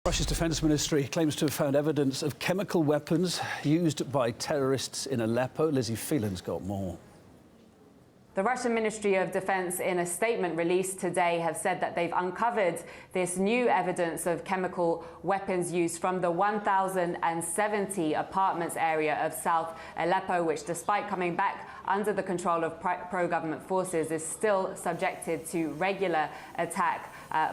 Russia's defense ministry claims to have found evidence of chemical weapons used by terrorists in Aleppo. Lizzie Phelan's got more. The Russian Ministry of Defense, in a statement released today, have said that they've uncovered this new evidence of chemical weapons use from the 1,070 apartments area of South Aleppo, which, despite coming back under the control of pro-government forces, is still subjected to regular attack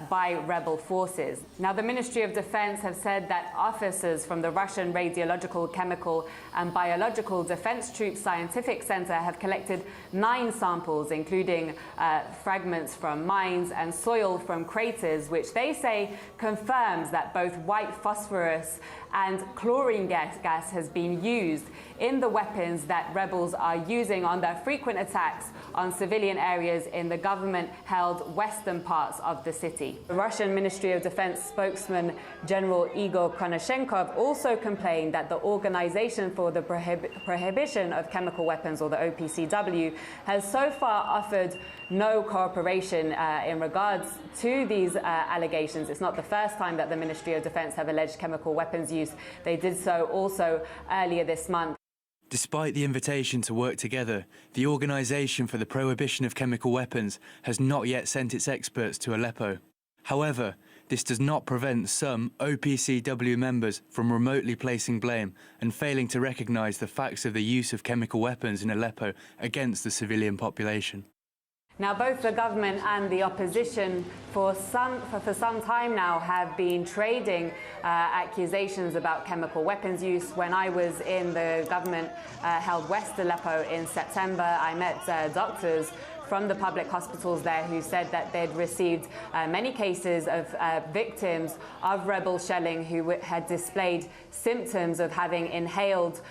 by rebel forces. Now, the Ministry of Defense have said that officers from the Russian Radiological, Chemical and Biological Defense Troops Scientific Center have collected 9 samples, including fragments from mines and soil from craters, which they say confirms that both white phosphorus and chlorine gas has been used in the weapons that rebels are using on their frequent attacks on civilian areas in the government-held western parts of the city. The Russian Ministry of Defense spokesman General Igor Konashenkov also complained that the Organization for the Prohibition of Chemical Weapons, or the OPCW, has so far offered no cooperation in regards to these allegations. It's not the first time that the Ministry of Defense have alleged chemical weapons use. They did so also earlier this month. Despite the invitation to work together, the Organisation for the Prohibition of Chemical Weapons has not yet sent its experts to Aleppo. However, this does not prevent some OPCW members from remotely placing blame and failing to recognise the facts of the use of chemical weapons in Aleppo against the civilian population. Now, both the government and the opposition for some time now have been trading accusations about chemical weapons use. When I was in the government-held West Aleppo in September, I met doctors from the public hospitals there who said that they'd received many cases of victims of rebel shelling who had displayed symptoms of having inhaled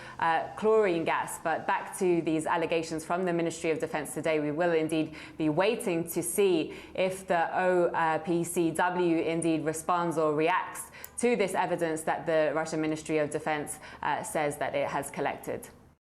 chlorine gas. But back to these allegations from the Ministry of Defense today, we will indeed be waiting to see if the OPCW indeed responds or reacts to this evidence that the Russian Ministry of Defense says that it has collected.